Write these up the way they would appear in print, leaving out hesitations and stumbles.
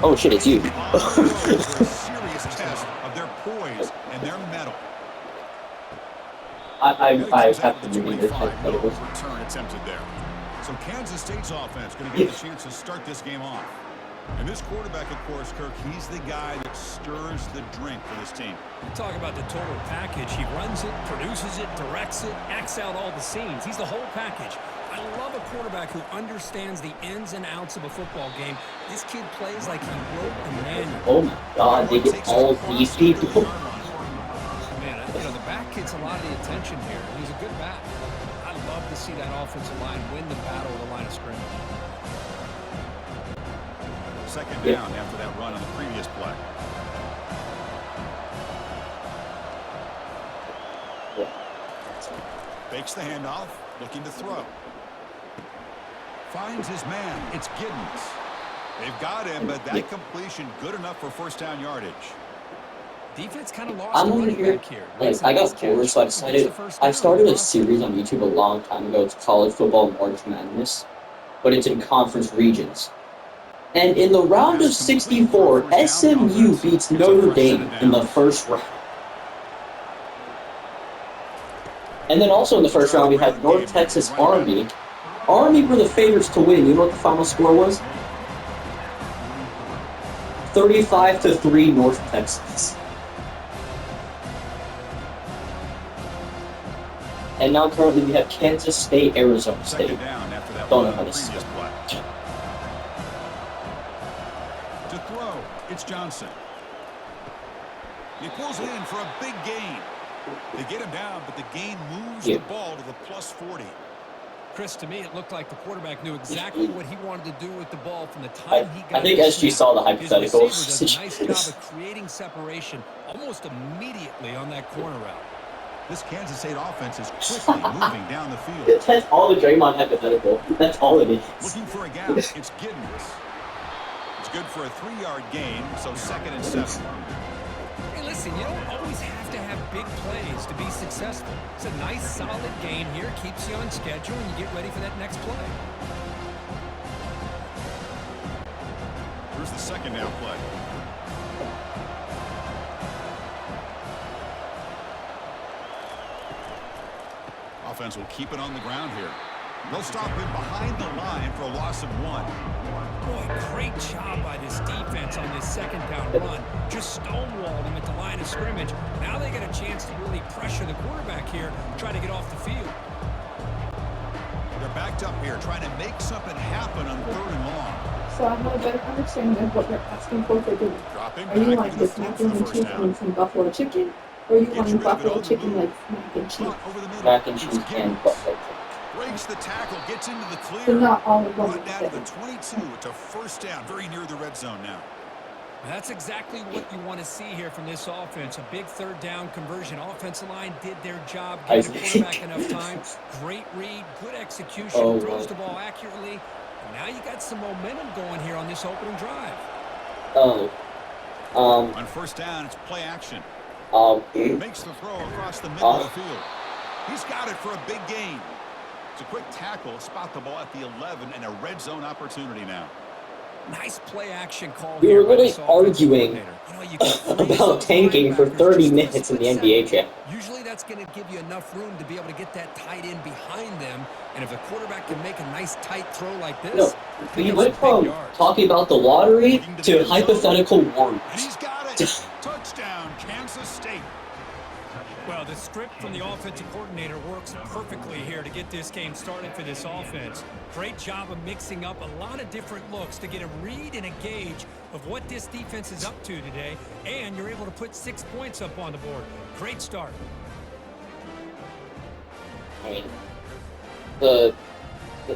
Oh shit, it's you. For a serious test of their poise and their mettle. I have to The read this 25, no hypotheticals. return attempted there. So Kansas State's offense going to get the chance to start this game off. And this quarterback, of course, Kirk, he's the guy that stirs the drink for this team. You talk about the total package. He runs it, produces it, directs it, acts out all the scenes. He's the whole package. I love a quarterback who understands the ins and outs of a football game. This kid plays like he wrote a manual. Oh my god, they get all these people. Man, the back gets a lot of the attention here. He's a good back. I love to see that offensive line win the battle of the line of scrimmage. Second down after that run on the previous play. Fakes the handoff, looking to throw. Finds his man. It's Giddens. They've got him, but that completion good enough for first down yardage. Defense kind of lost. I'm over here. Like, I got bored, so I started a series on YouTube a long time ago. It's College Football March Madness, but it's in conference regions. And in the round of 64, SMU beats Notre Dame in the first round. And then also in the first round, we had North Texas Army. Army were the favorites to win. You know what the final score was? 35-3 North Texas. And now currently we have Kansas State, Arizona State. Don't know how to spell. To throw, it's Johnson. He pulls it in for a big gain. They get him down, but the gain moves the ball to the plus 40. Chris, to me, it looked like the quarterback knew exactly what he wanted to do with the ball from the time he got I think SG saw the hypothetical. His receiver does a nice job of creating separation almost immediately on that corner route. This Kansas State offense is quickly moving down the field. That's all the Draymond hypothetical. That's all it is. Looking for a gap. It's Giddens. It's good for a 3-yard gain, so 2nd and 7. Hey, listen, you don't always have to have big plays to be successful. It's a nice, solid gain here. Keeps you on schedule, and you get ready for that next play. Here's the second down play. Offense will keep it on the ground here. They'll stop him behind the line for a loss of 1. Boy, great job by this defense on this second down run. Just stonewalled him at the line of scrimmage. Now they get a chance to really pressure the quarterback here, try to get off the field. They're backed up here, trying to make something happen on 3rd and long. So I have a better understanding of what you're asking for dinner. Are you wanting this macaroni and cheese coming from buffalo chicken? Or are you wanting buffalo chicken like mac and cheese? Mac and cheese and buffalo chicken. Breaks the tackle, gets into the clear. So not all of Brought them. down to the 22. It's a first down, very near the red zone now. That's exactly what you want to see here from this offense. A big 3rd down conversion. Offensive line did their job, gave the quarterback enough time. Great read, good execution, throws the ball accurately. And now you got some momentum going here on this opening drive. On first down, it's play action. Makes the throw across the middle of the field. He's got it for a big gain. It's a quick tackle, spot the ball at the 11, and a red zone opportunity now. Nice play action call. We were really arguing about tanking for 30 minutes in the NBA chat. Usually that's going to give you enough room to be able to get that tight end behind them. And if the quarterback can make a nice tight throw like this, no, we went from talking about the lottery to hypothetical words. And he's got it. Touchdown, Kansas State. Well, the script from the offensive coordinator works perfectly here to get this game started for this offense. Great job of mixing up a lot of different looks to get a read and a gauge of what this defense is up to today, and you're able to put 6 points up on the board. Great start. I mean, the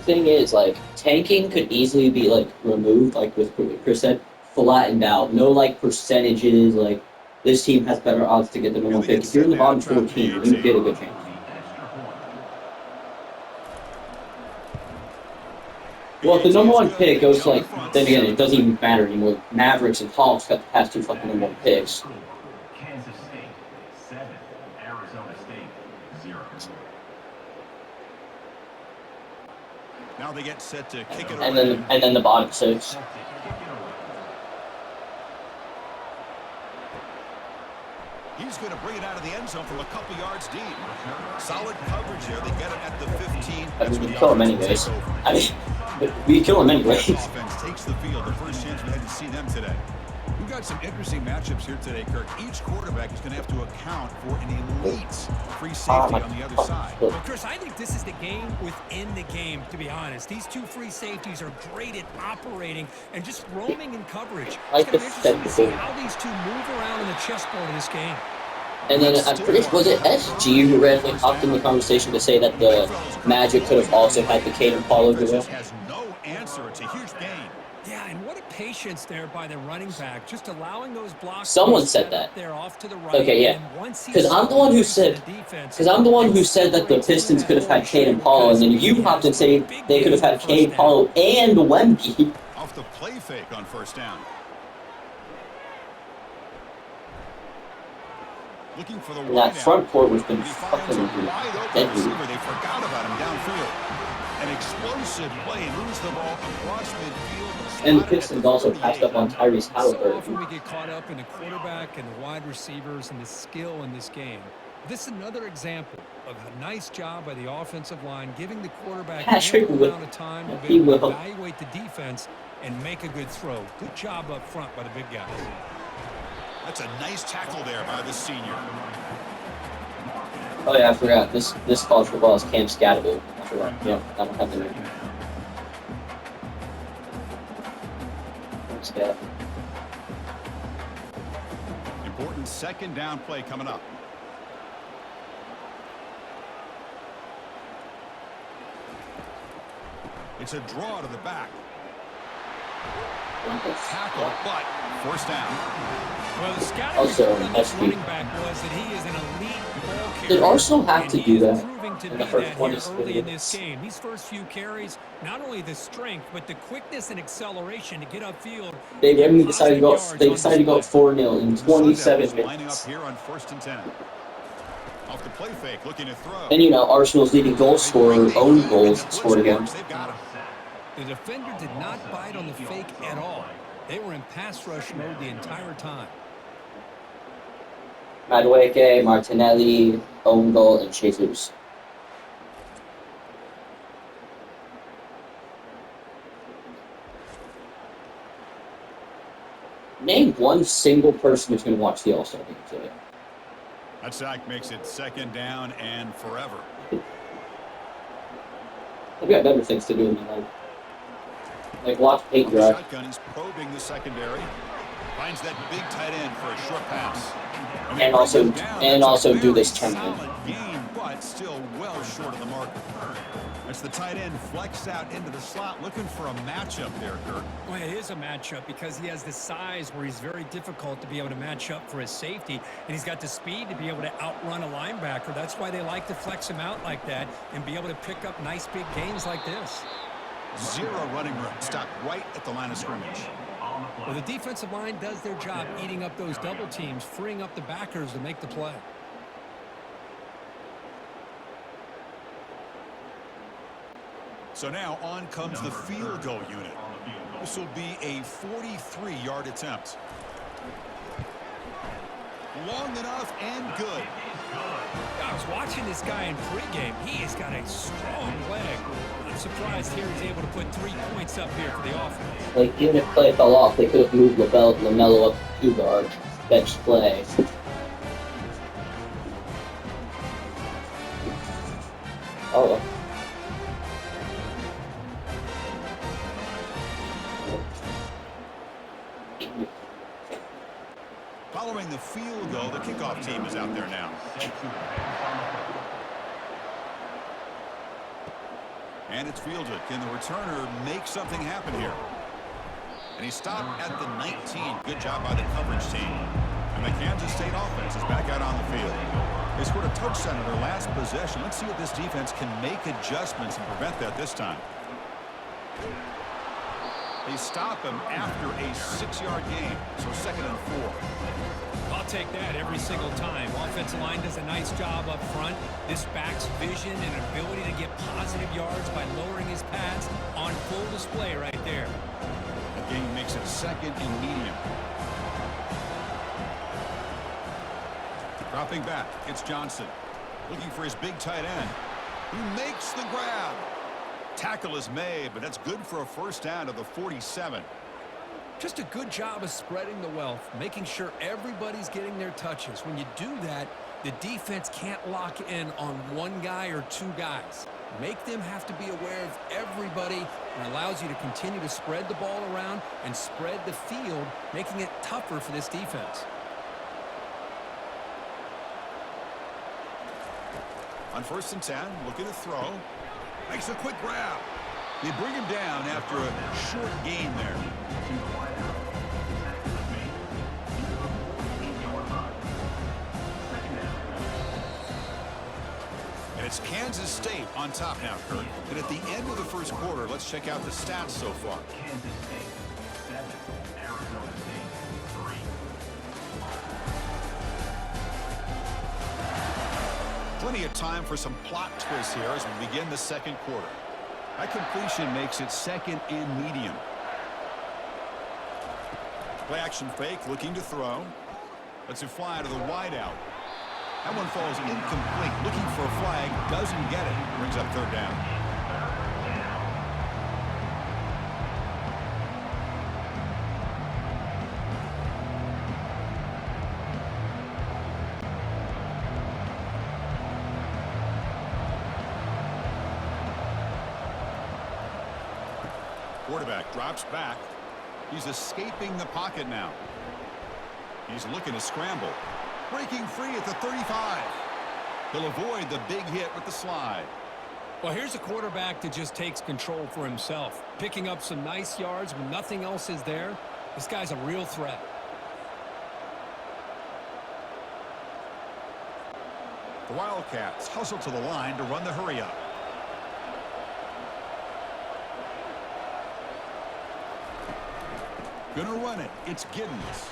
thing is, like, tanking could easily be, like, removed, like with Chris said, flattened out. No, like, percentages, like, this team has better odds to get the number 1 pick. If you're in the bottom 14, you get a good chance. Well, if the number 1 pick goes to, like, then again, it doesn't even matter anymore. Mavericks and Hawks got the past 2 fucking number 1 picks. Kansas State 7, Arizona State 0. Now they get set to kick it and then the bottom 6. He's going to bring it out of the end zone from a couple yards deep. Solid coverage there. They get it at the 15. I mean, we kill him anyways. I mean, we kill him anyways. Offense takes the field. The first chance we had to see them today. We've got some interesting matchups here today, Kirk. Each quarterback is going to have to account for an elite free safety on the other side. Well, Chris, I think this is the game within the game, to be honest. These two free safeties are great at operating and just roaming in coverage. It's going to be interesting to see how these two move around in the chessboard of this game. And then I forget, was it SG who randomly hopped in the conversation to say that the Magic could have also had the Caden Paulo duo? Has no answer. It's a huge gain. Yeah, and what a patience there by the running back, just allowing those blocks. Someone said that. They're off to the right. Okay, yeah. Because I'm the one who said that the Pistons could have had Caden Paulo, and then you hopped and said they could have had Caden Paulo and Wemby. Off the play fake on first down. Looking for the and that front court has been fucking deadly. They forgot about him downfield. An explosive play and moves the ball across midfield. And the Pistons also passed up on Tyrese Halliburton. So often we get caught up in the quarterback and the wide receivers and the skill in this game. This is another example of a nice job by the offensive line, giving the quarterback ample amount of time to be able to evaluate the defense and make a good throw. Good job up front by the big guys. That's a nice tackle there by the senior. Oh yeah, I forgot. This college football is Cam Scatterable. I forgot. Yeah, I don't have the name. Scat. Important second down play coming up. It's a draw to the back. Tackle, but first down. Well, the scouting report on this running back was that he is an elite ball carrier. Did Arsenal have to do that in the first 20 early in this game? These first few carries, not only the strength, but the quickness and acceleration to get upfield. They decided to go 4-0 in 27 Lining up minutes. here on 1st and 10. Off the play fake, looking to throw. And you know, Arsenal's leading goal scorer, own goals, scored again. They've got him. The defender did not bite on the fake at all. They were in pass rush mode the entire time. Madueke, Martinelli, own goal, and Jesus. Name one single person who's going to watch the All-Star game today. That sack makes it second down and forever. I've got better things to do in my life. Like watch paint dry. Shotgun is probing the secondary. Finds that big tight end for a short pass. And also do this tournament. Solid game, but still well short of the mark. That's the tight end flexed out into the slot, looking for a matchup there, Kirk. Well, it is a matchup because he has the size where he's very difficult to be able to match up for his safety, and he's got the speed to be able to outrun a linebacker. That's why they like to flex him out like that and be able to pick up nice big gains like this. Zero running room. Stop right at the line of scrimmage. Well, the defensive line does their job eating up those double teams, freeing up the backers to make the play. So now on comes the field goal unit. This will be a 43-yard attempt. Long enough and good. I was watching this guy in pregame. He has got a strong leg. I'm surprised here he's able to put 3 points up here for the offense. Like, even if play fell off, they could have moved LaMelo up to 2 guard, bench play. Oh. Following the field goal, the kickoff team is out there now. And it's fielded. Can the returner make something happen here? And he stopped at the 19. Good job by the coverage team. And the Kansas State offense is back out on the field. They scored a touchdown in their last possession. Let's see if this defense can make adjustments and prevent that this time. They stop him after a 6-yard gain, so 2nd and 4. I'll take that every single time. Offensive line does a nice job up front. This back's vision and ability to get positive yards by lowering his pads on full display right there. The game makes it 2nd and medium. Dropping back, it's Johnson. Looking for his big tight end, who makes the grab. Tackle is made, but that's good for a first down to the 47. Just a good job of spreading the wealth, making sure everybody's getting their touches. When you do that, the defense can't lock in on one guy or two guys. Make them have to be aware of everybody, and allows you to continue to spread the ball around and spread the field, making it tougher for this defense. On 1st and 10, looking to throw. Makes a quick grab. They bring him down after a short gain there. And it's Kansas State on top now, Kurt. And at the end of the first quarter, let's check out the stats so far. Kansas State 7, Arizona State 3. Plenty of time for some plot twists here as we begin the second quarter. That completion makes it 2nd and medium. Play action fake, looking to throw. Lets it fly to the wideout. That one falls incomplete. Looking for a flag, doesn't get it. Brings up 3rd down. Quarterback drops back. He's escaping the pocket now. He's looking to scramble. Breaking free at the 35. He'll avoid the big hit with the slide. Well, here's a quarterback that just takes control for himself, picking up some nice yards when nothing else is there. This guy's a real threat. The Wildcats hustle to the line to run the hurry up. Gonna run it. It's Giddens.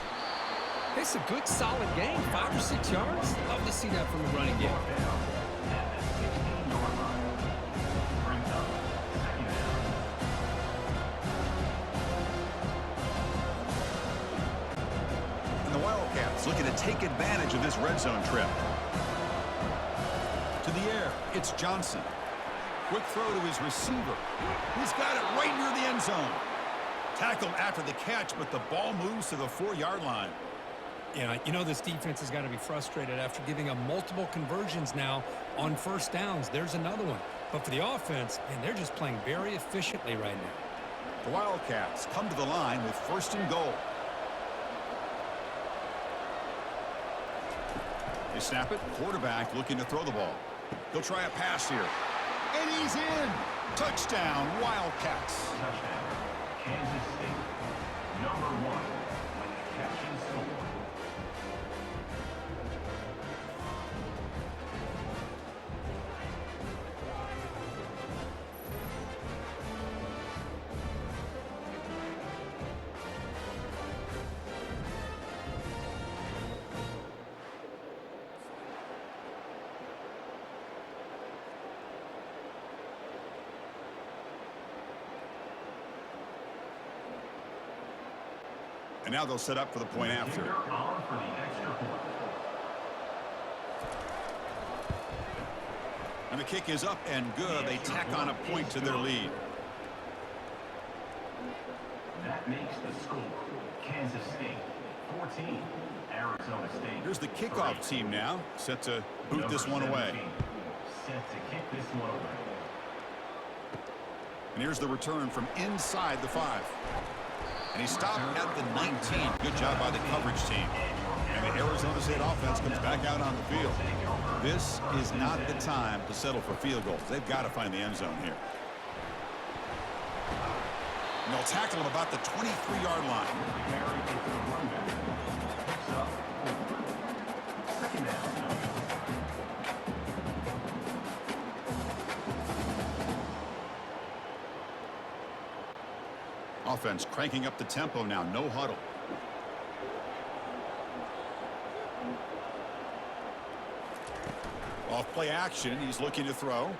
It's a good, solid game. 5 or 6 yards. Love to see that from the running game. And the Wildcats looking to take advantage of this red zone trip. To the air, it's Johnson. Quick throw to his receiver. He's got it right near the end zone. Tackled after the catch, but the ball moves to the 4-yard line. Yeah, you know this defense has got to be frustrated after giving up multiple conversions now on first downs. There's another one. But for the offense, man, they're just playing very efficiently right now. The Wildcats come to the line with 1st and goal. They snap it. Quarterback looking to throw the ball. He'll try a pass here. And he's in. Touchdown, Wildcats. Touchdown, Kansas State. Number 1 when the catch and score. And now they'll set up for the point after. On for the extra point. And the kick is up and good. They tack on a point to their lead. That makes the score. Kansas State 14, Arizona State. Here's the kickoff team now, set to boot this one away. Set to kick this one away. And here's the return from inside the 5. And he stopped at the 19. Good job by the coverage team. And the Arizona State offense comes back out on the field. This is not the time to settle for field goals. They've got to find the end zone here. And they'll tackle him about the 23-yard line. Second down. Offense cranking up the tempo now. No huddle. Off play action. He's looking to throw.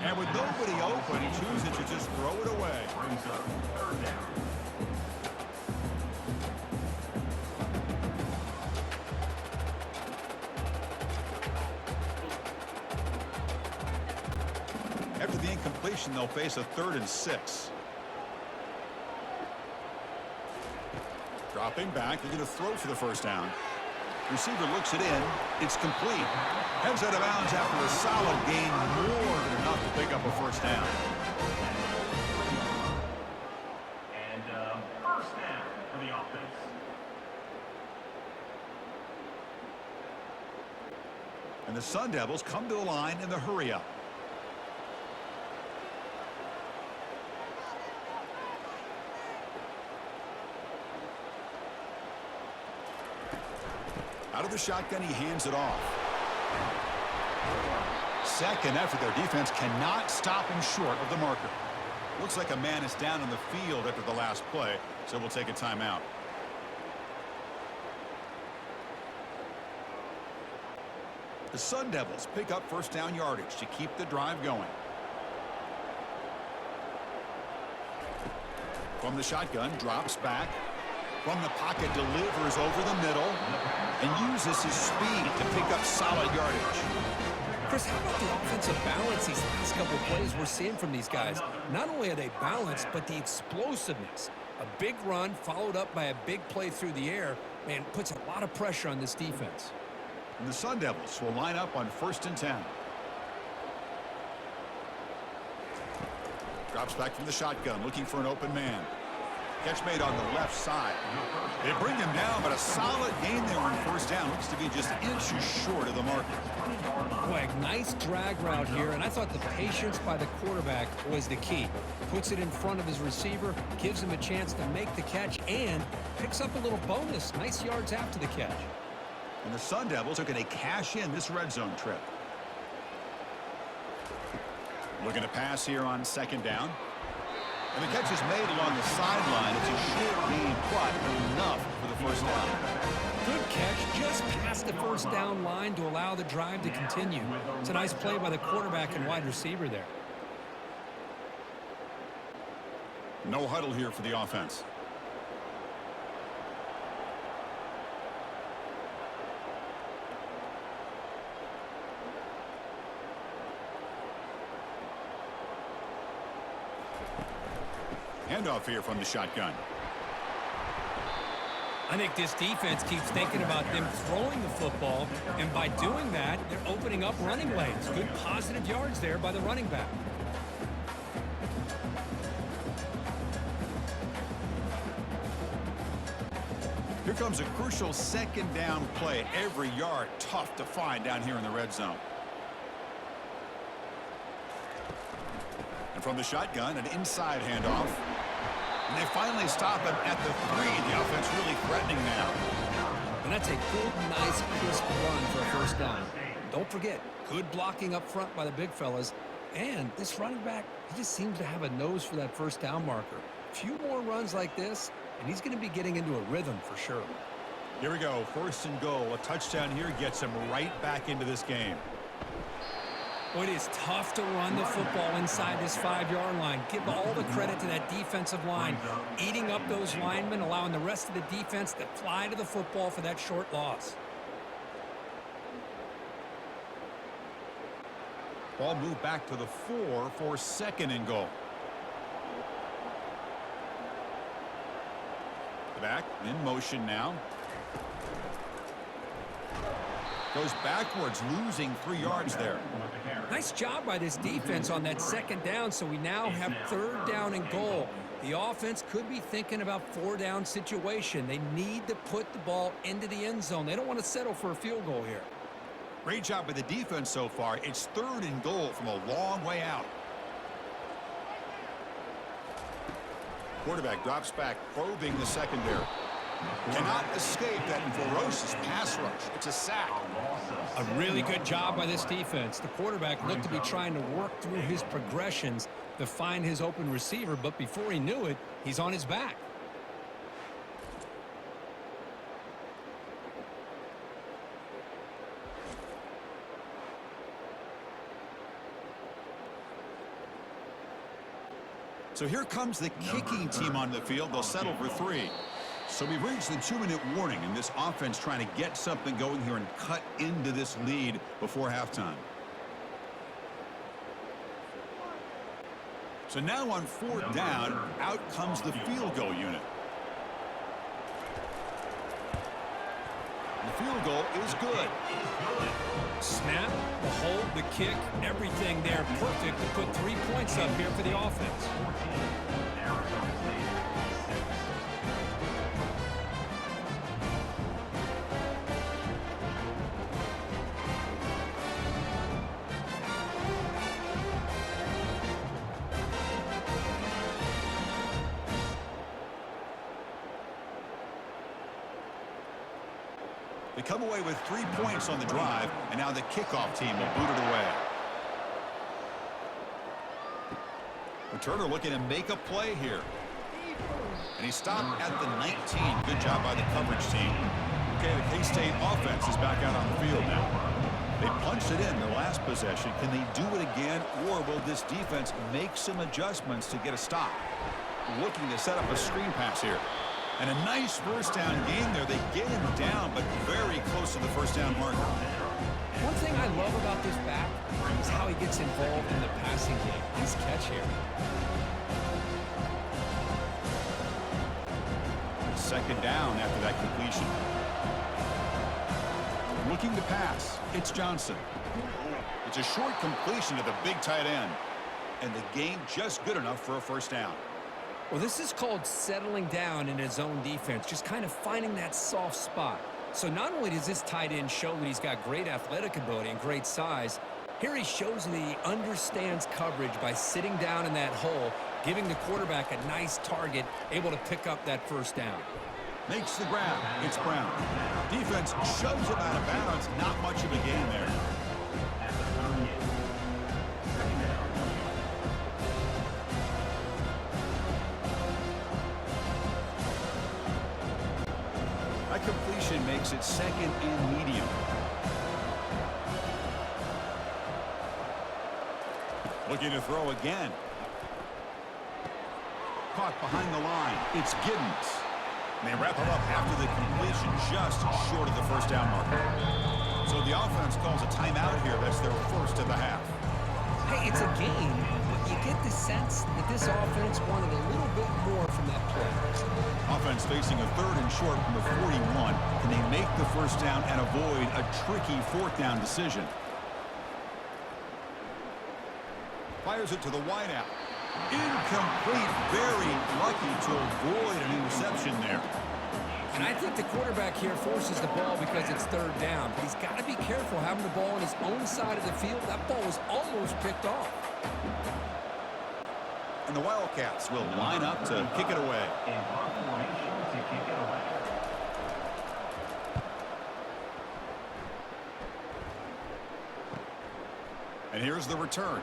And with nobody open, he chooses to just throw it away. Brings up 3rd down. completion, they'll face a 3rd and 6. Dropping back, they're going to throw for the first down. Receiver looks it in. It's complete. Heads out of bounds after a solid gain, more than enough to pick up a first down. And first down for the offense. And the Sun Devils come to the line in the hurry-up. Out of the shotgun, he hands it off. Second effort, their defense cannot stop him short of the marker. Looks like a man is down on the field after the last play, so we'll take a timeout. The Sun Devils pick up first down yardage to keep the drive going. From the shotgun, drops back. From the pocket, delivers over the middle and uses his speed to pick up solid yardage. Chris, how about the offensive balance these last couple of plays we're seeing from these guys? Not only are they balanced, but the explosiveness. A big run followed up by a big play through the air, man, puts a lot of pressure on this defense. And the Sun Devils will line up on 1st and 10. Drops back from the shotgun, looking for an open man. Catch made on the left side. They bring him down, but a solid gain there on first down. Looks to be just inches short of the marker. Boy, a nice drag route here, and I thought the patience by the quarterback was the key. Puts it in front of his receiver, gives him a chance to make the catch, and picks up a little bonus. Nice yards after the catch. And the Sun Devils are going to cash in this red zone trip. Looking to pass here on 2nd down. And the catch is made along the sideline. It's a short gain, but enough for the first down. Good catch, just past the first down line to allow the drive to continue. It's a nice play by the quarterback and wide receiver there. No huddle here for the offense. Handoff here from the shotgun. I think this defense keeps thinking about them throwing the football, and by doing that, they're opening up running lanes. Good positive yards there by the running back. Here comes a crucial 2nd down play. Every yard tough to find down here in the red zone. And from the shotgun, an inside handoff. And they finally stop him at the 3. The offense really threatening now. And that's a good, nice, crisp run for a first down. Don't forget, good blocking up front by the big fellas. And this running back, he just seems to have a nose for that first down marker. A few more runs like this, and he's going to be getting into a rhythm for sure. Here we go, 1st and goal. A touchdown here gets him right back into this game. Well, it is tough to run the football inside this 5-yard line. Give all the credit to that defensive line, eating up those linemen, allowing the rest of the defense to fly to the football for that short loss. Ball moved back to the 4 for 2nd and goal. The back in motion now. Goes backwards, losing 3 yards there. Nice job by this defense on that 2nd down, so we now have 3rd down and goal. The offense could be thinking about 4-down situation. They need to put the ball into the end zone. They don't want to settle for a field goal here. Great job by the defense so far. It's 3rd and goal from a long way out. Quarterback drops back, probing the secondary. Cannot escape that ferocious pass rush. It's a sack. A really good job by this defense. The quarterback looked to be trying to work through his progressions to find his open receiver, but before he knew it, he's on his back. So here comes the kicking team on the field. They'll settle for 3. So we've reached the 2-minute warning, and this offense trying to get something going here and cut into this lead before halftime. So now on 4th down, out comes the field goal unit. The field goal is good. Snap, the hold, the kick, everything there perfect to put 3 points up here for the offense. They come away with 3 points on the drive, and now the kickoff team will boot it away. Returner looking to make a play here. And he stopped at the 19. Good job by the coverage team. Okay, the K-State offense is back out on the field now. They punched it in their last possession. Can they do it again, or will this defense make some adjustments to get a stop? Looking to set up a screen pass here. And a nice first down gain there. They get him down, but very close to the first down marker. One thing I love about this back is how he gets involved in the passing game. Nice catch here. Second down after that completion. Looking to pass. It's Johnson. It's a short completion to the big tight end. And the game just good enough for a first down. Well, this is called settling down in his own defense, just kind of finding that soft spot. So not only does this tight end show that he's got great athletic ability and great size, here he shows that he understands coverage by sitting down in that hole, giving the quarterback a nice target, able to pick up that first down. Makes the grab. It's Brown. Defense shoves him out of bounds. Not much of a gain there. That completion makes it second and medium. Looking to throw again. Caught behind the line. It's Giddens. And they wrap him up after the completion, just short of the first down marker. So the offense calls a timeout here. That's their first of the half. Hey, it's a game, but you get the sense that this offense wanted a little bit more from that play. Offense facing a third and short from the 41. Can they make the first down and avoid a tricky fourth down decision? Fires it to the wideout. Incomplete. Very lucky to avoid an interception there. And I think the quarterback here forces the ball because it's third down. But he's got to be careful having the ball on his own side of the field. That ball was almost picked off. And the Wildcats will line up to kick it away. And here's the return.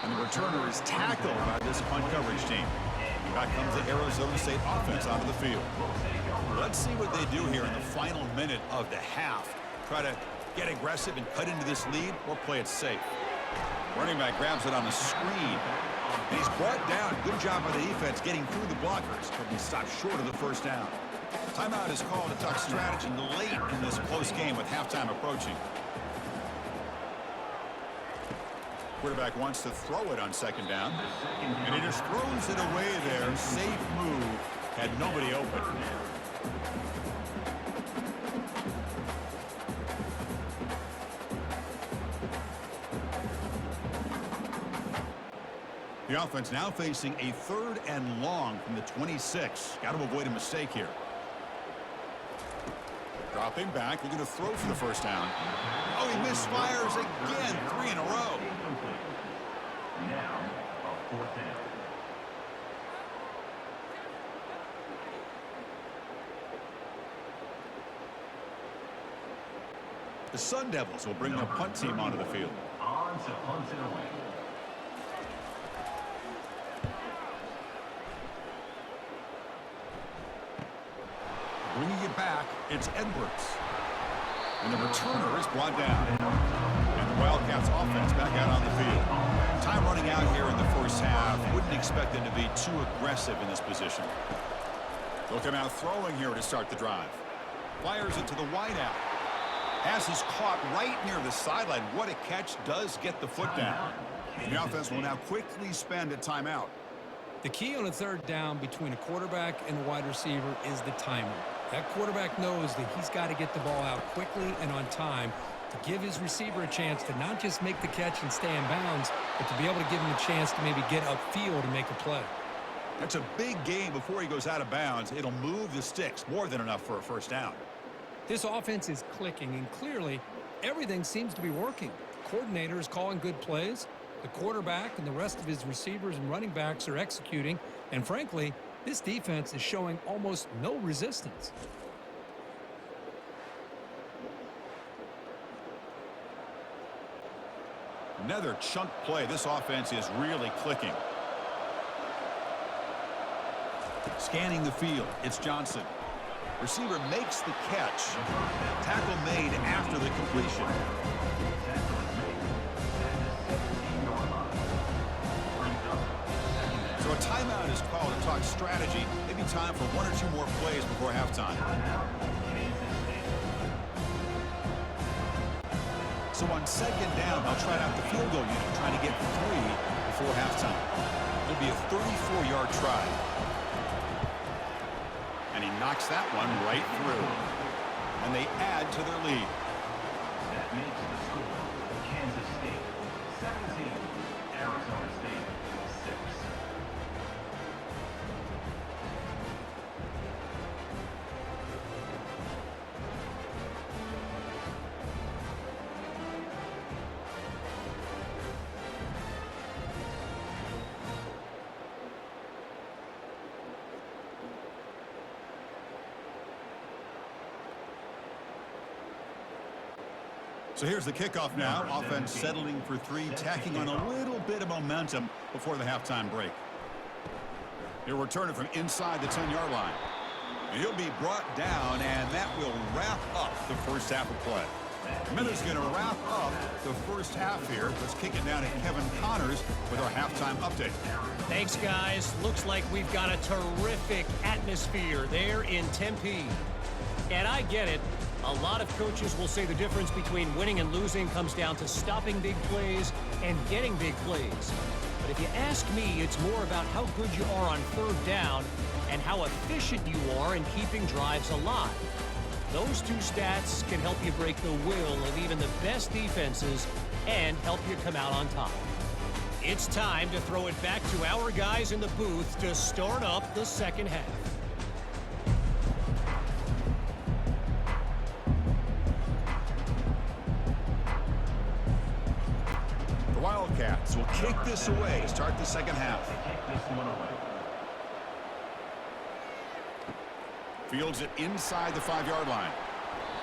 And the returner is tackled by this punt coverage team. Back comes the Arizona State offense onto the field. Let's see what they do here in the final minute of the half. Try to get aggressive and cut into this lead, or play it safe. Running back grabs it on the screen. And he's brought down. Good job by the defense getting through the blockers, but he stopped short of the first down. Timeout is called to talk strategy late in this close game with halftime approaching. Quarterback wants to throw it on second down, and he just throws it away there. Safe move. Had nobody open. The offense now facing a third and long from the 26. Got to avoid a mistake here. Dropping back, looking to throw for the first down. Oh, he misfires again, 3 in a row. Now, a fourth down. The Sun Devils will bring their punt team onto the field. On to punt it away. Bringing it back, it's Edwards. And the returner is brought down. And the Wildcats offense back out on the field. Time running out here in the first half. Wouldn't expect them to be too aggressive in this position. They'll come out throwing here to start the drive. Fires it to the wideout. Pass is caught right near the sideline. What a catch. Does get the foot down. The offense will now quickly spend a timeout. The key on a third down between a quarterback and a wide receiver is the timing. That quarterback knows that he's got to get the ball out quickly and on time to give his receiver a chance to not just make the catch and stay in bounds, but to be able to give him a chance to maybe get upfield and make a play. That's a big gain before he goes out of bounds. It'll move the sticks more than enough for a first down. This offense is clicking, and clearly everything seems to be working. The coordinator is calling good plays. The quarterback and the rest of his receivers and running backs are executing. And frankly, this defense is showing almost no resistance. Another chunk play. This offense is really clicking. Scanning the field, it's Johnson. Receiver makes the catch. Tackle made after the completion. So a timeout is called to talk strategy. Maybe time for one or two more plays before halftime. So on second down, they'll try out the field goal unit, trying to get 3 before halftime. It'll be a 34-yard try. And he knocks that one right through. And they add to their lead. That makes the score Kansas State 17, Arizona State 6. So here's the kickoff now. Offense settling for 3, tacking on a little bit of momentum before the halftime break. He'll return it from inside the 10-yard line. And he'll be brought down, and that will wrap up the first half of play. Miller's going to wrap up the first half here. Let's kick it down to Kevin Connors with our halftime update. Thanks, guys. Looks like we've got a terrific atmosphere there in Tempe. And I get it. A lot of coaches will say the difference between winning and losing comes down to stopping big plays and getting big plays. But if you ask me, it's more about how good you are on third down and how efficient you are in keeping drives alive. Those two stats can help you break the will of even the best defenses and help you come out on top. It's time to throw it back to our guys in the booth to start up the second half. Wildcats will kick this away to start the second half. Fields it inside the 5-yard line.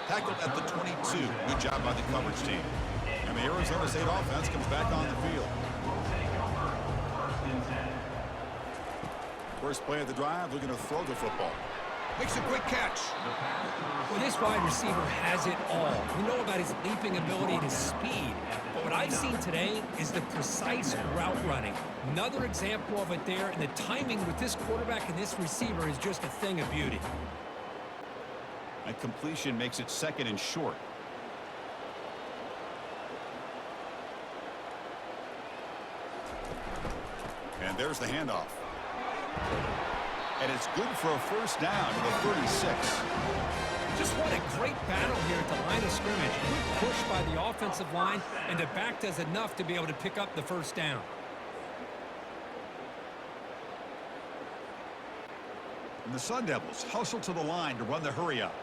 Tackled at the 22. Good job by the coverage team. And the Arizona State offense comes back on the field. First play of the drive, looking to throw the football. Makes a quick catch. Well, this wide receiver has it all. We know about his leaping ability and his speed. But what I've seen today is the precise route running. Another example of it there, and the timing with this quarterback and this receiver is just a thing of beauty. And completion makes it second and short. And there's the handoff. And it's good for a first down to the 36. Just what a great battle here at the line of scrimmage. Good push by the offensive line, and the back does enough to be able to pick up the first down. And the Sun Devils hustle to the line to run the hurry up.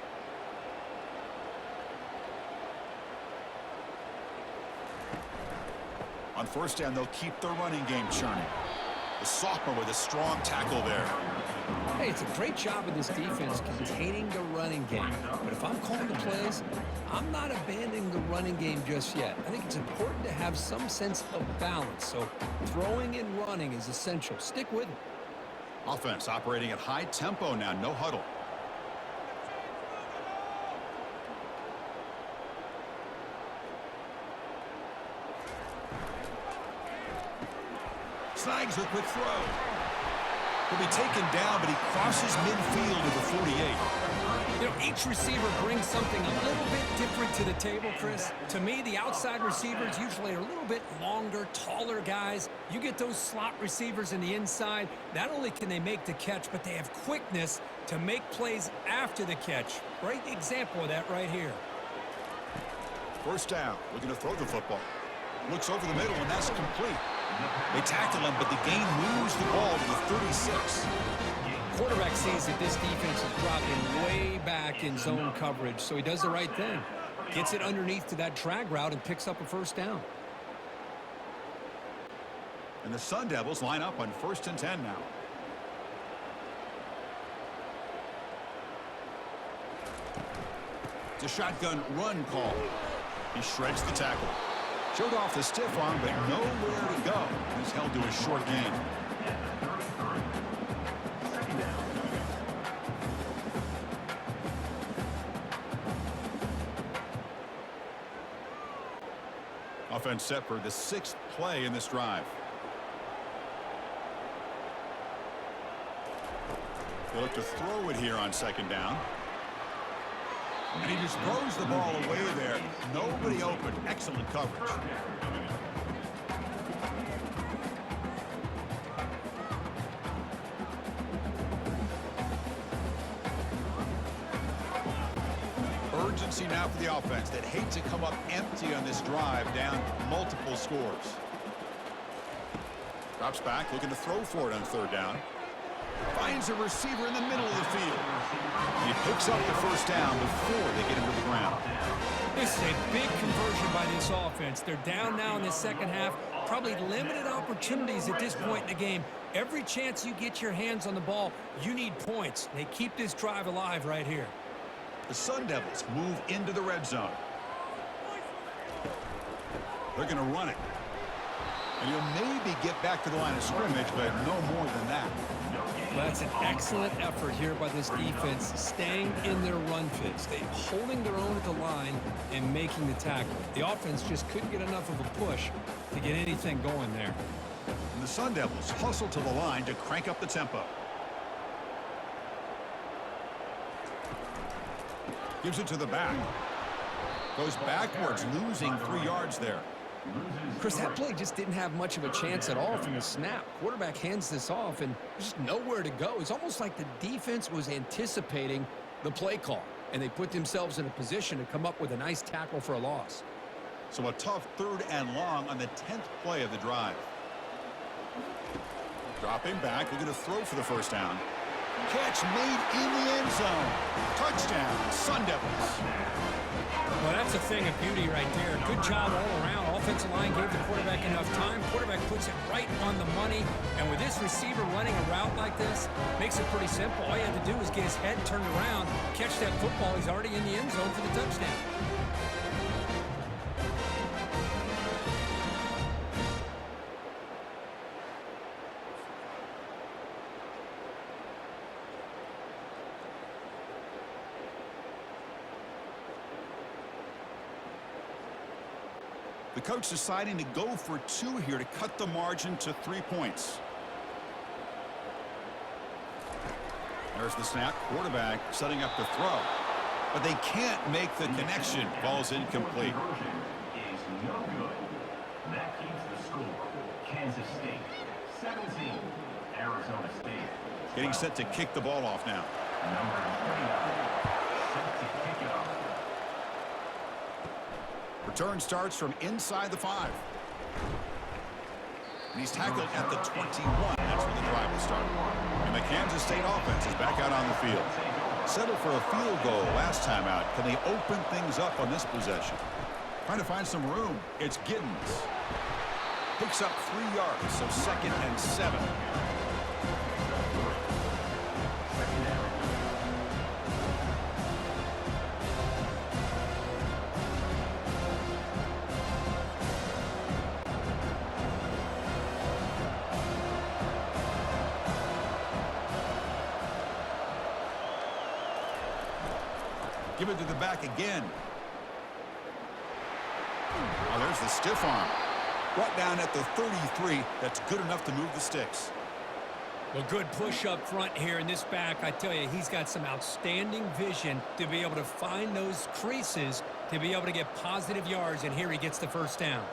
On first down, they'll keep the running game churning. The sophomore with a strong tackle there. Hey, it's a great job of this defense containing the running game. But if I'm calling the plays, I'm not abandoning the running game just yet. I think it's important to have some sense of balance. So throwing and running is essential. Stick with it. Offense operating at high tempo now, no huddle. Snags a quick throw. He'll be taken down, but he crosses midfield to the 48. You know, Each receiver brings something a little bit different to the table, Chris. To me, the outside receivers usually are a little bit longer, taller guys. You get those slot receivers in the inside, not only can they make the catch, but they have quickness to make plays after the catch. Great example of that right here. First down, looking to throw the football. Looks over the middle, and that's complete. They tackle him, but the gain moves the ball to the 36. Quarterback sees that this defense is dropping way back in zone coverage, so he does the right thing. Gets it underneath to that drag route and picks up a first down. And the Sun Devils line up on 1st and 10 now. It's a shotgun run call. He shreds the tackle. Showed off the stiff arm, but nowhere to go. He's held to a short gain. Offense set for the 6th play in this drive. They look to throw it here on 2nd down. And he just throws the ball away there. Nobody open. Excellent coverage. Urgency now for the offense that hate to come up empty on this drive, down multiple scores. Drops back, looking to throw for it on 3rd down. Finds a receiver in the middle of the field. He picks up the first down before they get him to the ground. This is a big conversion by this offense. They're down now in the second half. Probably limited opportunities at this point in the game. Every chance you get your hands on the ball, you need points. They keep this drive alive right here. The Sun Devils move into the red zone. They're going to run it. And he'll maybe get back to the line of scrimmage, but no more than that. That's an excellent effort here by this defense, staying in their run fits. They holding their own at the line and making the tackle. The offense just couldn't get enough of a push to get anything going there. And the Sun Devils hustle to the line to crank up the tempo. Gives it to the back. Goes backwards, losing 3 yards there. Chris, that play just didn't have much of a chance at all from the snap. Quarterback hands this off and just nowhere to go. It's almost like the defense was anticipating the play call, and they put themselves in a position to come up with a nice tackle for a loss. So a tough 3rd and long on the 10th play of the drive. Dropping back, looking to throw for the first down. Catch made in the end zone. Touchdown, Sun Devils. Well, that's a thing of beauty right there. Good job all around. Offensive line gave the quarterback enough time. Quarterback puts it right on the money. And with this receiver running a route like this, makes it pretty simple. All you have to do is get his head turned around, catch that football. He's already in the end zone for the touchdown. The coach deciding to go for 2 here to cut the margin to 3 points. There's the snap. Quarterback setting up the throw. But they can't make the connection. Ball's incomplete. Is no good. That keeps the score. Kansas State 17, Arizona State. Getting set to kick the ball off now. Number 29. Set to kick it off. Return starts from inside the 5. And he's tackled at the 21. That's where the drive will start. And the Kansas State offense is back out on the field. Settled for a field goal last time out. Can they open things up on this possession? Trying to find some room. It's Giddens. Picks up 3 yards, so 2nd and 7. Give it to the back again. Oh, there's the stiff arm. Brought down at the 33. That's good enough to move the sticks. Well, good push up front here in this back. I tell you, he's got some outstanding vision to be able to find those creases to be able to get positive yards, and here he gets the first down.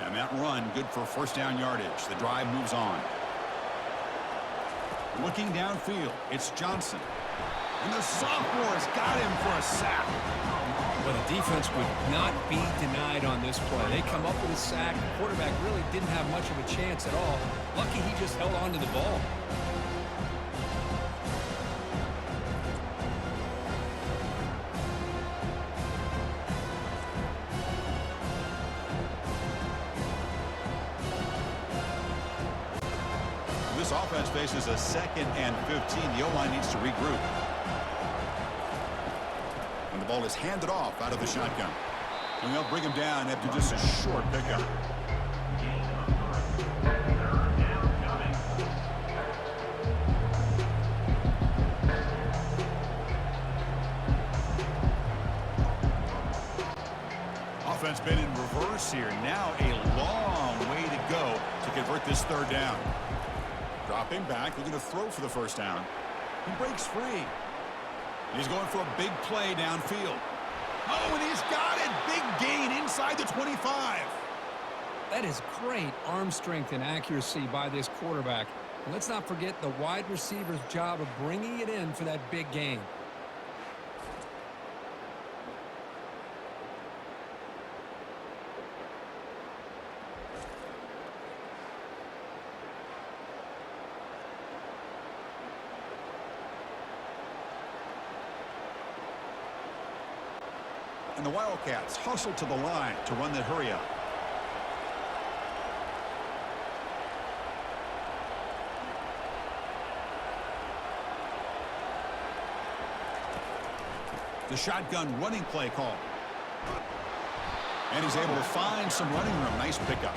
And that run, good for first down yardage. The drive moves on. Looking downfield, it's Johnson. And the sophomore's got him for a sack. Well, the defense would not be denied on this play. They come up with a sack. The quarterback really didn't have much of a chance at all. Lucky he just held on to the ball. This offense faces a 2nd and 15. The O-line needs to regroup. And the ball is handed off out of the shotgun. And they'll bring him down after just a short pickup. Offense been in reverse here. Now a long way to go to convert this third down. Dropping back, looking to throw for the first down. He breaks free. He's going for a big play downfield. Oh, and he's got it. Big gain inside the 25. That is great arm strength and accuracy by this quarterback. And let's not forget the wide receiver's job of bringing it in for that big gain. And the Wildcats hustle to the line to run the hurry up. The shotgun running play call. And he's able to find some running room. Nice pickup.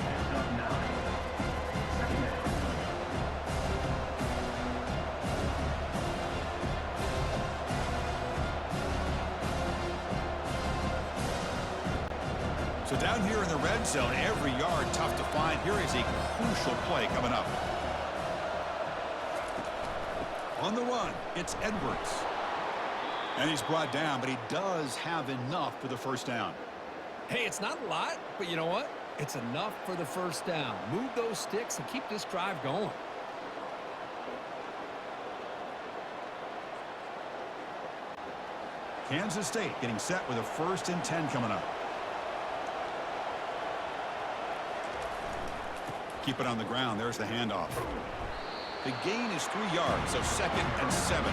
So down here in the red zone, every yard tough to find. Here is a crucial play coming up. On the run, it's Edwards. And he's brought down, but he does have enough for the first down. Hey, it's not a lot, but you know what? It's enough for the first down. Move those sticks and keep this drive going. Kansas State getting set with a 1st and 10 coming up. Keep it on the ground. There's the handoff. The gain is 3 yards, so 2nd and 7.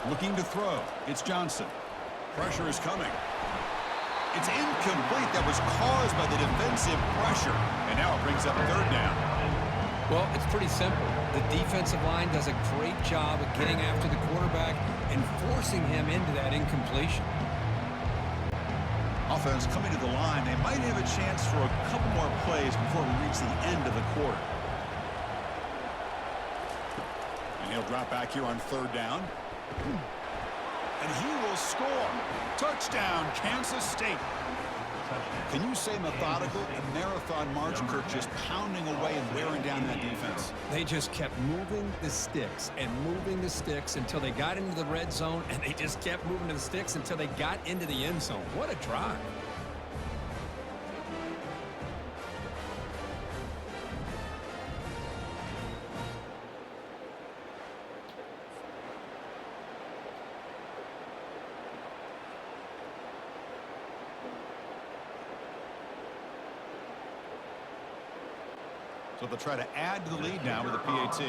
Looking to throw. It's Johnson. Pressure is coming. It's incomplete. That was caused by the defensive pressure. And now it brings up 3rd down. Well, it's pretty simple. The defensive line does a great job of getting after the quarterback and forcing him into that incompletion. Offense coming to the line. They might have a chance for a couple more plays before we reach the end of the quarter. And he'll drop back here on 3rd down. And he will score. Touchdown, Kansas State. Can you say methodical? A marathon march, Kirk, just pounding away and wearing down that defense. They just kept moving the sticks and moving the sticks until they got into the red zone, and they just kept moving the sticks until they got into the end zone. What a drive. So they'll try to add to the lead now with a PAT.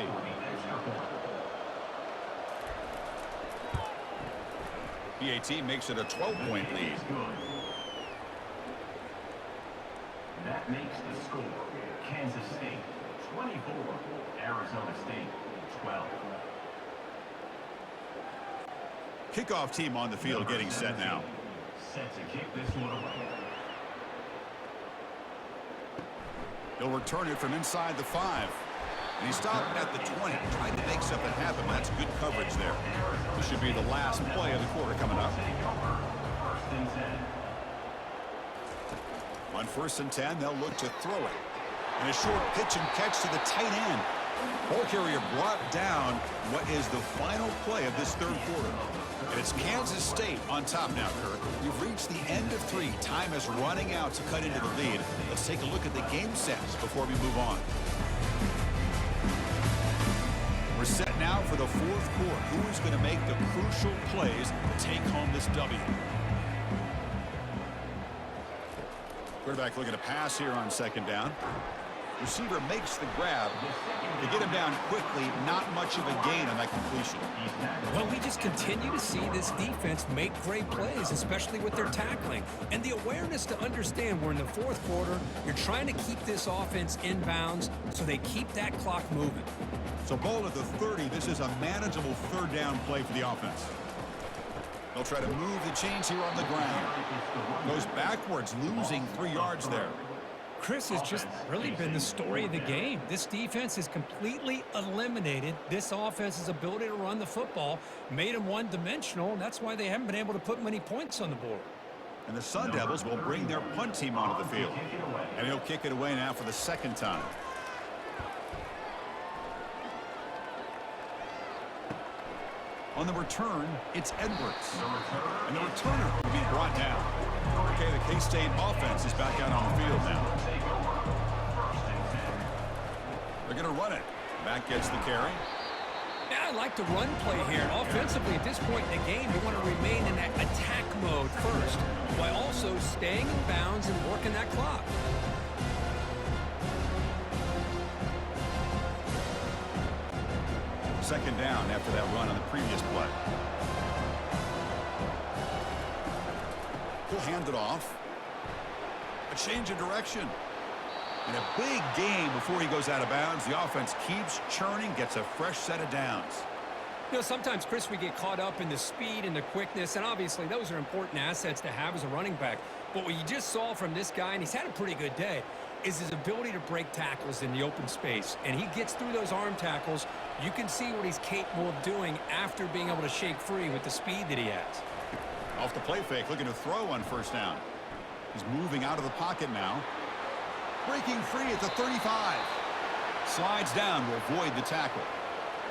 PAT makes it a 12-point lead. That makes the score. Kansas State 24, Arizona State 12. Kickoff team on the field getting set now. Set to kick this one away. He'll return it from inside the 5. And he stopped at the 20, trying to make something happen. That's good coverage there. This should be the last play of the quarter coming up. On 1st and 10, they'll look to throw it. And a short pitch and catch to the tight end. Ball carrier brought down what is the final play of this 3rd quarter. And it's Kansas State on top now, Kirk. We've reached the end of 3. Time is running out to cut into the lead. Let's take a look at the game sets before we move on. We're set now for the 4th quarter. Who is going to make the crucial plays to take home this W? Quarterback looking to pass here on 2nd down. Receiver makes the grab. To get him down quickly, not much of a gain on that completion. Well, we just continue to see this defense make great plays, especially with their tackling. And the awareness to understand we're in the 4th quarter, you're trying to keep this offense in bounds so they keep that clock moving. So ball at the 30. This is a manageable 3rd down play for the offense. They'll try to move the chains here on the ground. Goes backwards, losing 3 yards there. Chris has just really been the story of the game. This defense has completely eliminated this offense's ability to run the football, made them one-dimensional, and that's why they haven't been able to put many points on the board. And the Sun Devils will bring their punt team onto the field. And he'll kick it away now for the 2nd time. On the return, it's Edwards. And the returner will be brought down. Okay, the K-State offense is back out on the field now. They're going to run it. Back gets the carry. Yeah, I like the run play here. And offensively, at this point in the game, you want to remain in that attack mode first, while also staying in bounds and working that clock. Second down after that run on the previous play. He'll hand it off. A change of direction. And a big gain before he goes out of bounds. The offense keeps churning, gets a fresh set of downs. You know, sometimes, Chris, we get caught up in the speed and the quickness, and obviously those are important assets to have as a running back. But what you just saw from this guy, and he's had a pretty good day, is his ability to break tackles in the open space. And he gets through those arm tackles. You can see what he's capable of doing after being able to shake free with the speed that he has. Off the play fake, looking to throw on 1st down. He's moving out of the pocket now. Breaking free at the 35. Slides down to avoid the tackle.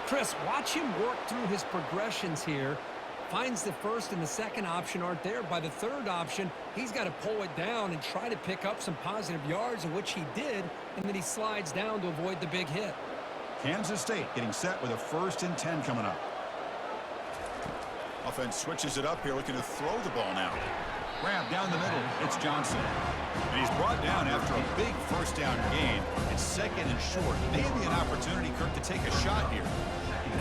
Chris, watch him work through his progressions here. Finds the 1st and the 2nd option aren't there. By the 3rd option, he's got to pull it down and try to pick up some positive yards, of which he did, and then he slides down to avoid the big hit. Kansas State getting set with a 1st and 10 coming up. Offense switches it up here, looking to throw the ball now. Grab down the middle. It's Johnson. And he's brought down after a big 1st down gain. It's 2nd and short. Maybe an opportunity, Kirk, to take a shot here.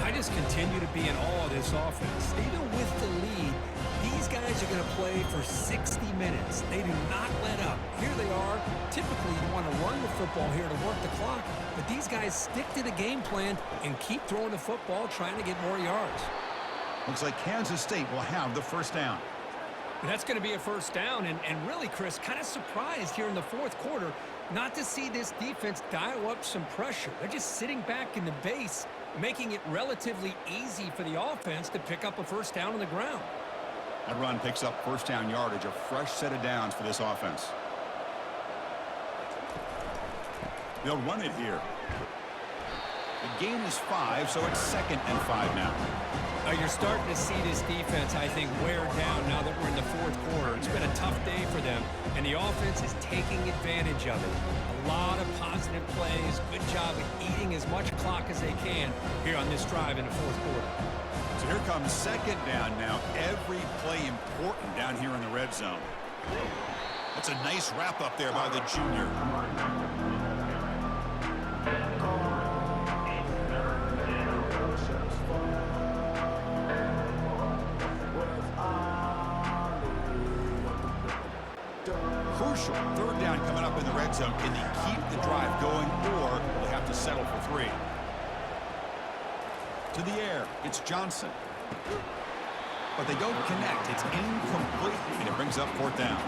I just continue to be in awe of this offense. Even with the lead, these guys are going to play for 60 minutes. They do not let up. Here they are. Typically, you want to run the football here to work the clock, but these guys stick to the game plan and keep throwing the football, trying to get more yards. Looks like Kansas State will have the 1st down. And that's going to be a 1st down, and really, Chris, kind of surprised here in the 4th quarter not to see this defense dial up some pressure. They're just sitting back in the base, making it relatively easy for the offense to pick up a 1st down on the ground. That run picks up 1st down yardage, a fresh set of downs for this offense. They'll run it here. The gain is 5, so it's 2nd and 5 now. You're starting to see this defense, I think, wear down now that we're in the 4th quarter. It's been a tough day for them, and the offense is taking advantage of it. A lot of positive plays. Good job of eating as much clock as they can here on this drive in the 4th quarter. So here comes 2nd down now. Every play important down here in the red zone. That's a nice wrap up there by the junior. Crucial 3rd down coming up in the red zone. Can they keep the drive going, or will they have to settle for 3? To the air, it's Johnson. but they don't connect. It's incomplete, and it brings up 4th down.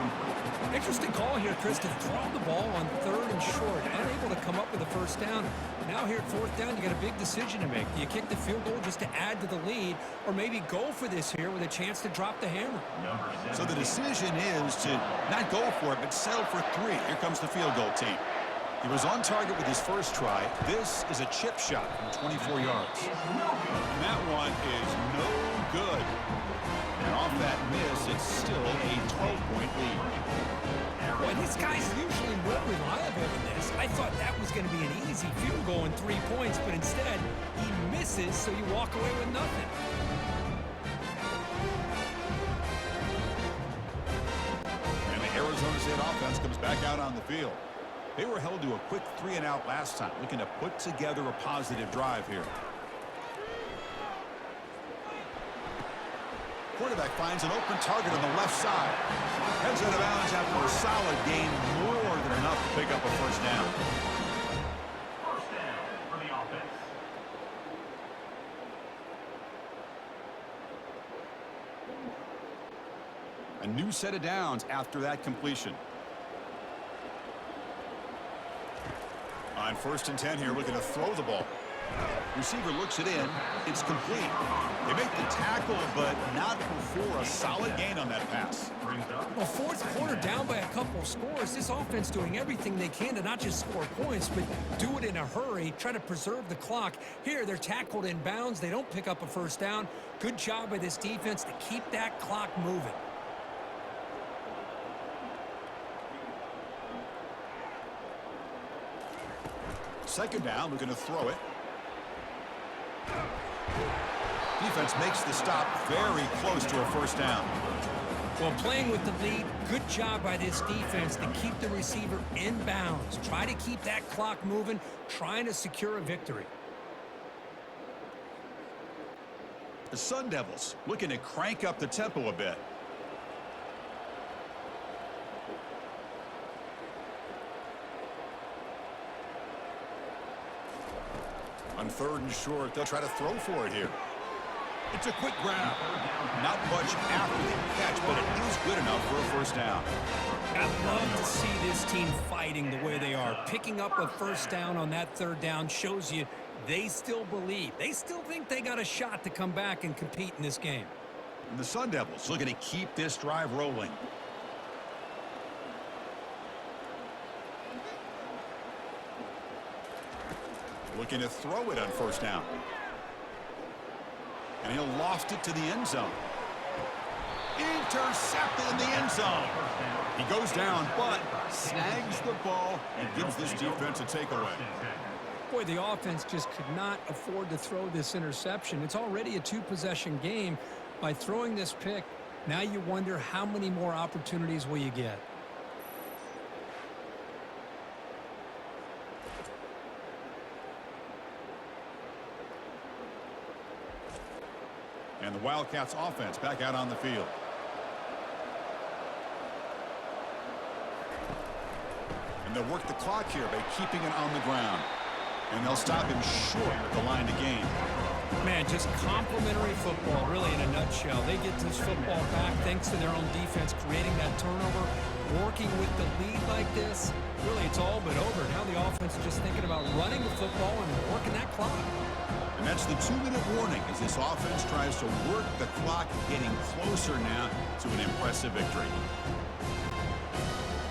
Interesting call here, Chris, to throw the ball on 3rd and short. Unable to come up with a 1st down. Now here at 4th down, you got a big decision to make. Do you kick the field goal just to add to the lead, or maybe go for this here with a chance to drop the hammer? So the decision is to not go for it, but settle for 3. Here comes the field goal team. He was on target with his first try. This is a chip shot from 24 yards. And that one is no good. And off that miss, it's still a 12-point lead. Boy, these guys usually more reliable than this. I thought that was going to be an easy field goal and 3 points, but instead, he misses, so you walk away with nothing. And the Arizona State offense comes back out on the field. They were held to a quick 3-and-out last time, looking to put together a positive drive here. Quarterback finds an open target on the left side. Heads out of bounds after a solid gain, more than enough to pick up a 1st down. 1st down for the offense. A new set of downs after that completion. On 1st and 10 here, looking to throw the ball. Receiver looks it in. It's complete. They make the tackle, but not before a solid gain on that pass. Well, 4th quarter down by a couple of scores. This offense doing everything they can to not just score points, but do it in a hurry, try to preserve the clock. Here, they're tackled in bounds. They don't pick up a 1st down. Good job by this defense to keep that clock moving. Second down, looking to throw it. Defense makes the stop very close to a 1st down. Well, playing with the lead, good job by this defense to keep the receiver in bounds. Try to keep that clock moving, trying to secure a victory. The Sun Devils looking to crank up the tempo a bit. On 3rd and short, they'll try to throw for it here. It's a quick grab. Not much after the catch, but it is good enough for a 1st down. I love to see this team fighting the way they are. Picking up a 1st down on that 3rd down shows you they still believe. They still think they got a shot to come back and compete in this game. And the Sun Devils looking to keep this drive rolling. Looking to throw it on 1st down. And he'll loft it to the end zone. Intercepted in the end zone. He goes down, but snags the ball and gives this defense a takeaway. Boy, the offense just could not afford to throw this interception. It's already a 2-possession game. By throwing this pick, now you wonder how many more opportunities will you get. And the Wildcats offense back out on the field. And they'll work the clock here by keeping it on the ground. And they'll stop him short at the line to gain. Man, just complimentary football, really, in a nutshell. They get this football back thanks to their own defense, creating that turnover, working with the lead like this. Really, it's all but over. Now the offense is just thinking about running the football and working that clock. And that's the 2-minute warning as this offense tries to work the clock, getting closer now to an impressive victory.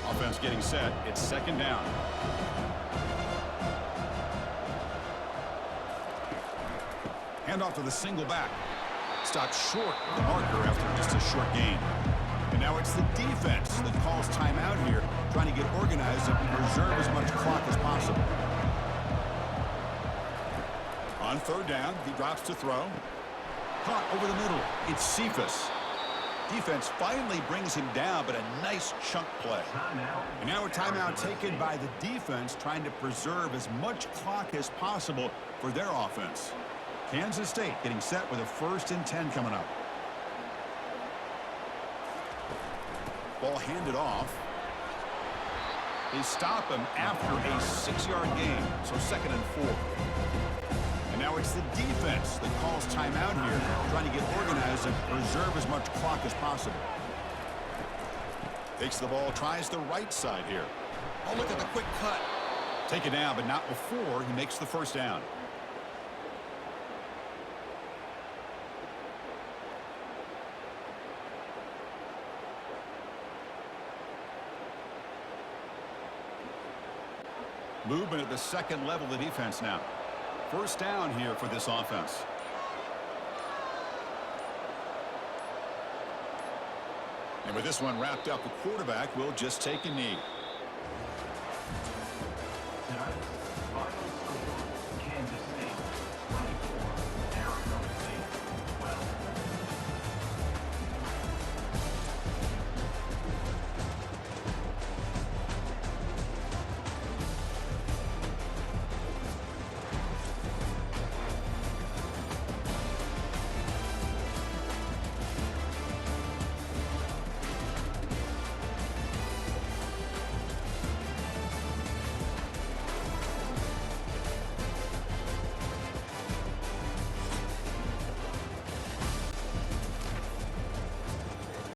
Offense getting set. It's 2nd down. Handoff to the single back. Stopped short of the marker after just a short gain. And now it's the defense that calls timeout here, trying to get organized and preserve as much clock as possible. On 3rd down, he drops to throw. Caught over the middle. It's Cephas. Defense finally brings him down, but a nice chunk play. And now a timeout taken by the defense, trying to preserve as much clock as possible for their offense. Kansas State getting set with a 1st and 10 coming up. Ball handed off. They stop him after a 6-yard gain, so 2nd and 4. And now it's it's the defense that calls timeout here, trying to get organized and preserve as much clock as possible. Takes the ball, tries the right side here. Oh, look at the quick cut. Take it down, but not before he makes the first down. Movement at the second level of the defense now. First down here for this offense. And with this one wrapped up, the quarterback will just take a knee.